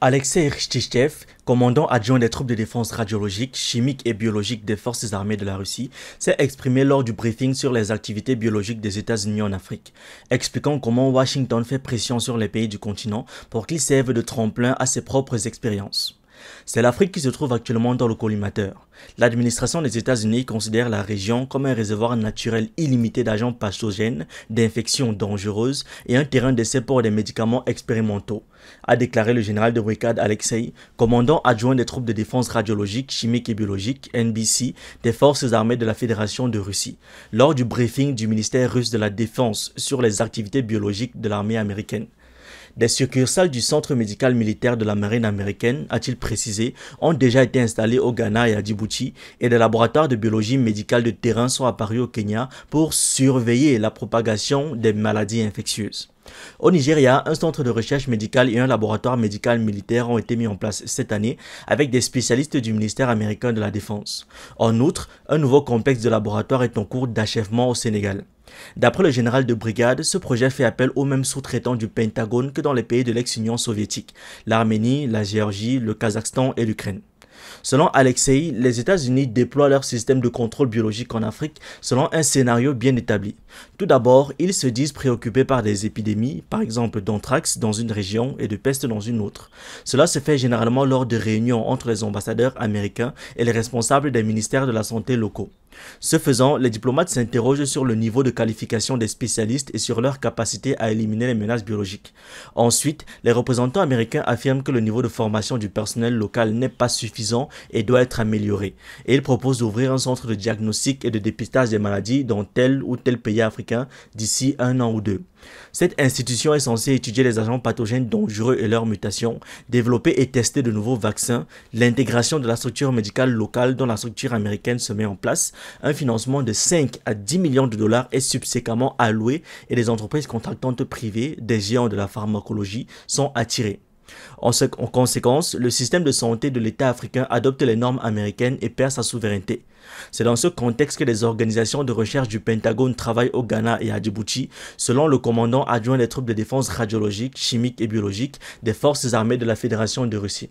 Alexei Rstichev, commandant adjoint des troupes de défense radiologique, chimique et biologique des forces armées de la Russie, s'est exprimé lors du briefing sur les activités biologiques des États-Unis en Afrique, expliquant comment Washington fait pression sur les pays du continent pour qu'ils servent de tremplin à ses propres expériences. C'est l'Afrique qui se trouve actuellement dans le collimateur. L'administration des États-Unis considère la région comme un réservoir naturel illimité d'agents pathogènes, d'infections dangereuses et un terrain d'essai pour des médicaments expérimentaux, a déclaré le général de brigade Alexei, commandant adjoint des troupes de défense radiologique, chimique et biologique, NBC, des forces armées de la Fédération de Russie, lors du briefing du ministère russe de la Défense sur les activités biologiques de l'armée américaine. Des succursales du Centre médical militaire de la marine américaine, a-t-il précisé, ont déjà été installées au Ghana et à Djibouti et des laboratoires de biologie médicale de terrain sont apparus au Kenya pour surveiller la propagation des maladies infectieuses. Au Nigeria, un centre de recherche médicale et un laboratoire médical militaire ont été mis en place cette année avec des spécialistes du ministère américain de la Défense. En outre, un nouveau complexe de laboratoire est en cours d'achèvement au Sénégal. D'après le général de brigade, ce projet fait appel aux mêmes sous-traitants du Pentagone que dans les pays de l'ex-Union soviétique, l'Arménie, la Géorgie, le Kazakhstan et l'Ukraine. Selon Alexei, les États-Unis déploient leur système de contrôle biologique en Afrique selon un scénario bien établi. Tout d'abord, ils se disent préoccupés par des épidémies, par exemple d'anthrax dans une région et de peste dans une autre. Cela se fait généralement lors de réunions entre les ambassadeurs américains et les responsables des ministères de la santé locaux. Ce faisant, les diplomates s'interrogent sur le niveau de qualification des spécialistes et sur leur capacité à éliminer les menaces biologiques. Ensuite, les représentants américains affirment que le niveau de formation du personnel local n'est pas suffisant et doit être amélioré. Et ils proposent d'ouvrir un centre de diagnostic et de dépistage des maladies dans tel ou tel pays africain d'ici 1 an ou 2. Cette institution est censée étudier les agents pathogènes dangereux et leurs mutations, développer et tester de nouveaux vaccins, l'intégration de la structure médicale locale dont la structure américaine se met en place, un financement de 5 à 10 millions de dollars est subséquemment alloué et les entreprises contractantes privées, des géants de la pharmacologie, sont attirées. En conséquence, le système de santé de l'État africain adopte les normes américaines et perd sa souveraineté. C'est dans ce contexte que les organisations de recherche du Pentagone travaillent au Ghana et à Djibouti, selon le commandant adjoint des troupes de défense radiologique, chimique et biologique des forces armées de la Fédération de Russie.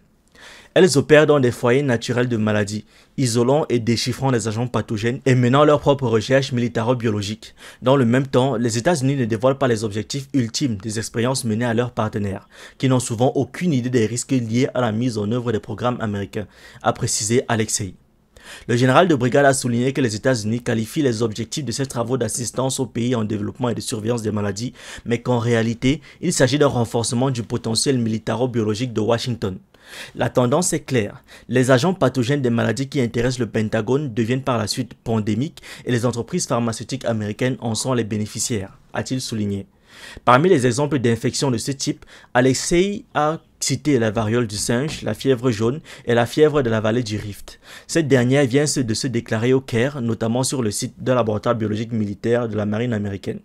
Elles opèrent dans des foyers naturels de maladies, isolant et déchiffrant les agents pathogènes et menant leurs propres recherches militaro-biologiques. Dans le même temps, les États-Unis ne dévoilent pas les objectifs ultimes des expériences menées à leurs partenaires, qui n'ont souvent aucune idée des risques liés à la mise en œuvre des programmes américains, a précisé Alexei. Le général de brigade a souligné que les États-Unis qualifient les objectifs de ces travaux d'assistance aux pays en développement et de surveillance des maladies, mais qu'en réalité, il s'agit d'un renforcement du potentiel militaro-biologique de Washington. La tendance est claire. Les agents pathogènes des maladies qui intéressent le Pentagone deviennent par la suite pandémiques et les entreprises pharmaceutiques américaines en sont les bénéficiaires, a-t-il souligné. Parmi les exemples d'infections de ce type, Alexei a cité la variole du singe, la fièvre jaune et la fièvre de la vallée du Rift. Cette dernière vient de se déclarer au Caire, notamment sur le site d'un laboratoire biologique militaire de la marine américaine.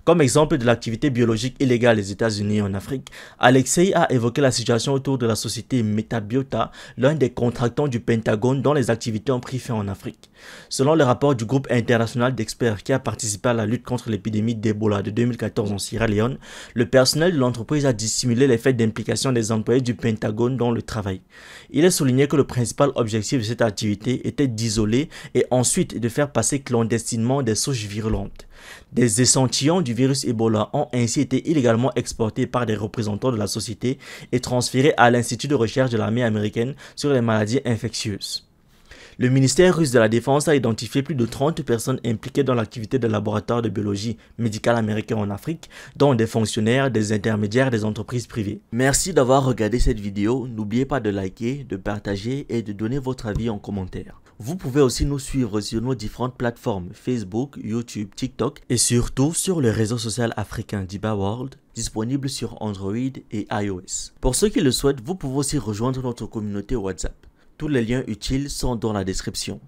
Comme exemple de l'activité biologique illégale des États-Unis en Afrique, Alexei a évoqué la situation autour de la société Metabiota, l'un des contractants du Pentagone dont les activités ont pris fin en Afrique. Selon le rapport du groupe international d'experts qui a participé à la lutte contre l'épidémie d'Ebola de 2014 en Sierra Leone, le personnel de l'entreprise a dissimulé les faits d'implication des employés du Pentagone dans le travail. Il a souligné que le principal objectif de cette activité était d'isoler et ensuite de faire passer clandestinement des souches virulentes. Des échantillons du virus Ebola ont ainsi été illégalement exportés par des représentants de la société et transférés à l'Institut de recherche de l'armée américaine sur les maladies infectieuses. Le ministère russe de la Défense a identifié plus de 30 personnes impliquées dans l'activité de laboratoires de biologie médicale américains en Afrique, dont des fonctionnaires, des intermédiaires, des entreprises privées. Merci d'avoir regardé cette vidéo. N'oubliez pas de liker, de partager et de donner votre avis en commentaire. Vous pouvez aussi nous suivre sur nos différentes plateformes Facebook, YouTube, TikTok et surtout sur le réseau social africain Diba World, disponible sur Android et iOS. Pour ceux qui le souhaitent, vous pouvez aussi rejoindre notre communauté WhatsApp. Tous les liens utiles sont dans la description.